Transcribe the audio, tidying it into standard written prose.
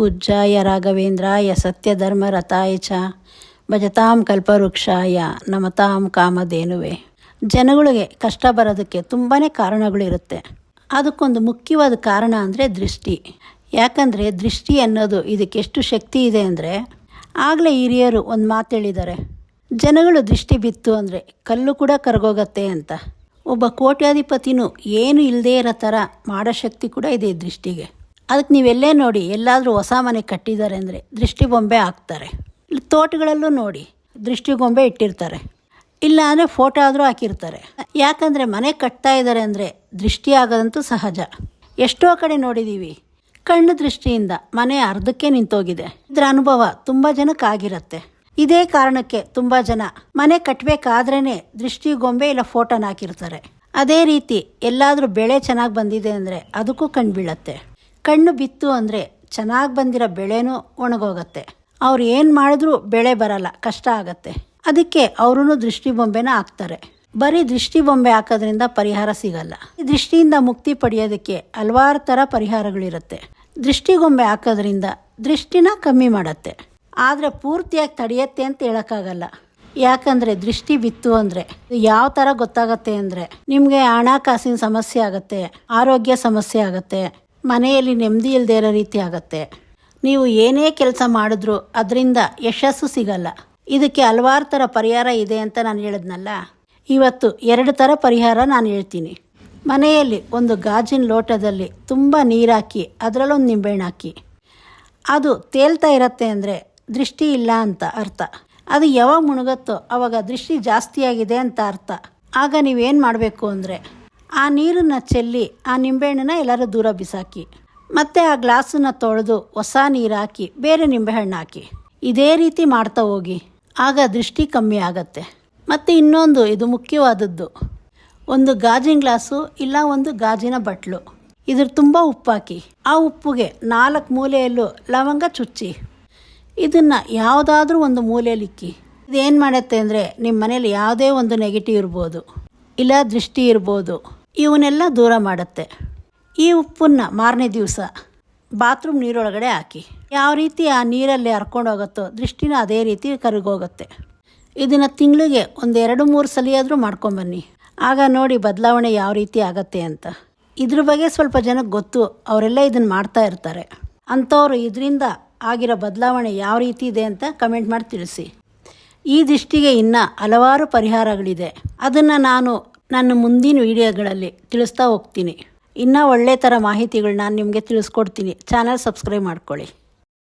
ಪೂಜ್ಯಾಯ ರಾಘವೇಂದ್ರಾಯ ಸತ್ಯಧರ್ಮರತಾಯ ಚ ಭಜತಾಂ ಕಲ್ಪವೃಕ್ಷಾಯ ನಮತಾಂ ಕಾಮಧೇನುವೆ. ಜನಗಳಿಗೆ ಕಷ್ಟ ಬರೋದಕ್ಕೆ ತುಂಬಾ ಕಾರಣಗಳಿರುತ್ತೆ. ಅದಕ್ಕೊಂದು ಮುಖ್ಯವಾದ ಕಾರಣ ಅಂದರೆ ದೃಷ್ಟಿ. ಯಾಕಂದರೆ ದೃಷ್ಟಿ ಅನ್ನೋದು ಇದಕ್ಕೆಷ್ಟು ಶಕ್ತಿ ಇದೆ ಅಂದರೆ, ಆಗಲೇ ಹಿರಿಯರು ಒಂದು ಮಾತು ಹೇಳಿದ್ದಾರೆ, ಜನಗಳು ದೃಷ್ಟಿ ಬಿತ್ತು ಅಂದರೆ ಕಲ್ಲು ಕೂಡ ಕರಗೋಗತ್ತೆ ಅಂತ. ಒಬ್ಬ ಕೋಟ್ಯಾಧಿಪತಿನೂ ಏನು ಇಲ್ಲದೇ ಇರೋ ಥರ ಮಾಡೋ ಶಕ್ತಿ ಕೂಡ ಇದೆ ಈ ದೃಷ್ಟಿಗೆ. ಅದಕ್ಕೆ ನೀವೆಲ್ಲೇ ನೋಡಿ, ಎಲ್ಲಾದರೂ ಹೊಸ ಮನೆ ಕಟ್ಟಿದ್ದಾರೆ ಅಂದರೆ ದೃಷ್ಟಿ ಬೊಂಬೆ ಹಾಕ್ತಾರೆ. ಇಲ್ಲಿ ತೋಟಗಳಲ್ಲೂ ನೋಡಿ ದೃಷ್ಟಿ ಗೊಂಬೆ ಇಟ್ಟಿರ್ತಾರೆ, ಇಲ್ಲ ಅಂದರೆ ಫೋಟೋ ಆದರೂ ಹಾಕಿರ್ತಾರೆ. ಯಾಕಂದರೆ ಮನೆ ಕಟ್ತಾ ಇದ್ದಾರೆ ಅಂದರೆ ದೃಷ್ಟಿ ಆಗೋದಂತೂ ಸಹಜ. ಎಷ್ಟೋ ಕಡೆ ನೋಡಿದ್ದೀವಿ, ಕಣ್ಣು ದೃಷ್ಟಿಯಿಂದ ಮನೆ ಅರ್ಧಕ್ಕೆ ನಿಂತೋಗಿದೆ. ಇದರ ಅನುಭವ ತುಂಬ ಜನಕ್ಕೆ ಆಗಿರುತ್ತೆ. ಇದೇ ಕಾರಣಕ್ಕೆ ತುಂಬ ಜನ ಮನೆ ಕಟ್ಟಬೇಕಾದ್ರೇ ದೃಷ್ಟಿ ಗೊಂಬೆ ಇಲ್ಲ ಫೋಟೋನ ಹಾಕಿರ್ತಾರೆ. ಅದೇ ರೀತಿ ಎಲ್ಲಾದರೂ ಬೆಳೆ ಚೆನ್ನಾಗಿ ಬಂದಿದೆ ಅಂದರೆ ಅದಕ್ಕೂ ಕಣ್ಣು ಬೀಳತ್ತೆ. ಕಣ್ಣು ಬಿತ್ತು ಅಂದರೆ ಚೆನ್ನಾಗಿ ಬಂದಿರೋ ಬೆಳೆನೂ ಒಣಗೋಗತ್ತೆ. ಅವ್ರು ಏನು ಮಾಡಿದ್ರೂ ಬೆಳೆ ಬರಲ್ಲ, ಕಷ್ಟ ಆಗತ್ತೆ. ಅದಕ್ಕೆ ಅವರೂ ದೃಷ್ಟಿ ಬೊಂಬೆನ ಹಾಕ್ತಾರೆ. ಬರೀ ದೃಷ್ಟಿ ಬೊಂಬೆ ಹಾಕೋದ್ರಿಂದ ಪರಿಹಾರ ಸಿಗಲ್ಲ. ಈ ದೃಷ್ಟಿಯಿಂದ ಮುಕ್ತಿ ಪಡೆಯೋದಕ್ಕೆ ಹಲವಾರು ಥರ ಪರಿಹಾರಗಳಿರುತ್ತೆ. ದೃಷ್ಟಿ ಗೊಂಬೆ ಹಾಕೋದ್ರಿಂದ ದೃಷ್ಟಿನ ಕಮ್ಮಿ ಮಾಡುತ್ತೆ, ಆದರೆ ಪೂರ್ತಿಯಾಗಿ ತಡೆಯುತ್ತೆ ಅಂತ ಹೇಳೋಕ್ಕಾಗಲ್ಲ. ಯಾಕಂದರೆ ದೃಷ್ಟಿ ಬಿತ್ತು ಅಂದರೆ ಯಾವ ಥರ ಗೊತ್ತಾಗತ್ತೆ ಅಂದರೆ, ನಿಮಗೆ ಹಣಕಾಸಿನ ಸಮಸ್ಯೆ ಆಗುತ್ತೆ, ಆರೋಗ್ಯ ಸಮಸ್ಯೆ ಆಗುತ್ತೆ, ಮನೆಯಲ್ಲಿ ನೆಮ್ಮದಿ ಇಲ್ಲದೆ ಇರೋ ರೀತಿ ಆಗುತ್ತೆ. ನೀವು ಏನೇ ಕೆಲಸ ಮಾಡಿದ್ರೂ ಅದರಿಂದ ಯಶಸ್ಸು ಸಿಗಲ್ಲ. ಇದಕ್ಕೆ ಹಲವಾರು ಥರ ಪರಿಹಾರ ಇದೆ ಅಂತ ನಾನು ಹೇಳಿದ್ನಲ್ಲ. ಇವತ್ತು 2 ಥರ ಪರಿಹಾರ ನಾನು ಹೇಳ್ತೀನಿ. ಮನೆಯಲ್ಲಿ ಒಂದು ಗಾಜಿನ ಲೋಟದಲ್ಲಿ ತುಂಬ ನೀರು ಹಾಕಿ ಅದರಲ್ಲೊಂದು ನಿಂಬೆಹಣ್ಣು ಹಾಕಿ, ಅದು ತೇಲ್ತಾ ಇರತ್ತೆ ಅಂದರೆ ದೃಷ್ಟಿ ಇಲ್ಲ ಅಂತ ಅರ್ಥ. ಅದು ಯಾವಾಗ ಮುಳುಗುತ್ತೋ ಆವಾಗ ದೃಷ್ಟಿ ಜಾಸ್ತಿ ಆಗಿದೆ ಅಂತ ಅರ್ಥ. ಆಗ ನೀವೇನು ಮಾಡಬೇಕು ಅಂದರೆ, ಆ ನೀರನ್ನು ಚೆಲ್ಲಿ ಆ ನಿಂಬೆಹಣ್ಣನ್ನ ಎಲ್ಲರೂ ದೂರ ಬಿಸಾಕಿ, ಮತ್ತು ಆ ಗ್ಲಾಸನ್ನು ತೊಳೆದು ಹೊಸ ನೀರು ಹಾಕಿ ಬೇರೆ ನಿಂಬೆಹಣ್ಣು ಹಾಕಿ, ಇದೇ ರೀತಿ ಮಾಡ್ತಾ ಹೋಗಿ. ಆಗ ದೃಷ್ಟಿ ಕಮ್ಮಿ ಆಗತ್ತೆ. ಮತ್ತು ಇನ್ನೊಂದು, ಇದು ಮುಖ್ಯವಾದದ್ದು, ಒಂದು ಗಾಜಿನ ಗ್ಲಾಸು ಇಲ್ಲ ಒಂದು ಗಾಜಿನ ಬಟ್ಲು, ಇದ್ರ ತುಂಬ ಉಪ್ಪು ಹಾಕಿ, ಆ ಉಪ್ಪುಗೆ 4 ಮೂಲೆಯಲ್ಲೂ ಲವಂಗ ಚುಚ್ಚಿ, ಇದನ್ನು ಯಾವುದಾದ್ರೂ ಒಂದು ಮೂಲೆಯಲ್ಲಿ ಇಕ್ಕಿ. ಇದೇನು ಮಾಡುತ್ತೆ ಅಂದರೆ, ನಿಮ್ಮ ಮನೇಲಿ ಯಾವುದೇ ಒಂದು ನೆಗೆಟಿವ್ ಇರ್ಬೋದು, ಇಲ್ಲ ದೃಷ್ಟಿ ಇರ್ಬೋದು, ಇವನ್ನೆಲ್ಲ ದೂರ ಮಾಡುತ್ತೆ. ಈ ಉಪ್ಪನ್ನು ಮಾರನೇ ದಿವಸ ಬಾತ್ರೂಮ್ ನೀರೊಳಗಡೆ ಹಾಕಿ, ಯಾವ ರೀತಿ ಆ ನೀರಲ್ಲಿ ಹರ್ಕೊಂಡು ಹೋಗುತ್ತೋ ದೃಷ್ಟಿನ ಅದೇ ರೀತಿ ಕರಗೋಗುತ್ತೆ. ಇದನ್ನು ತಿಂಗಳಿಗೆ ಒಂದು 2-3 ಸಲ ಆದರೂ ಮಾಡ್ಕೊಂಬನ್ನಿ. ಆಗ ನೋಡಿ ಬದಲಾವಣೆ ಯಾವ ರೀತಿ ಆಗತ್ತೆ ಅಂತ. ಇದ್ರ ಬಗ್ಗೆ ಸ್ವಲ್ಪ ಜನಕ್ಕೆ ಗೊತ್ತು, ಅವರೆಲ್ಲ ಇದನ್ನು ಮಾಡ್ತಾ ಇರ್ತಾರೆ. ಅಂಥವ್ರು ಇದರಿಂದ ಆಗಿರೋ ಬದಲಾವಣೆ ಯಾವ ರೀತಿ ಇದೆ ಅಂತ ಕಮೆಂಟ್ ಮಾಡಿ ತಿಳಿಸಿ. ಈ ದೃಷ್ಟಿಗೆ ಇನ್ನೂ ಹಲವಾರು ಪರಿಹಾರಗಳಿದೆ. ಅದನ್ನು ನಾನು ನನ್ನ ಮುಂದಿನ ವಿಡಿಯೋಗಳಲ್ಲಿ ತಿಳಿಸ್ತಾ ಹೋಗ್ತೀನಿ. ಇನ್ನೂ ಒಳ್ಳೆ ಥರ ಮಾಹಿತಿಗಳನ್ನ ನಾನು ನಿಮಗೆ ತಿಳಿಸ್ಕೊಡ್ತೀನಿ. ಚಾನಲ್ ಸಬ್ಸ್ಕ್ರೈಬ್ ಮಾಡ್ಕೊಳ್ಳಿ.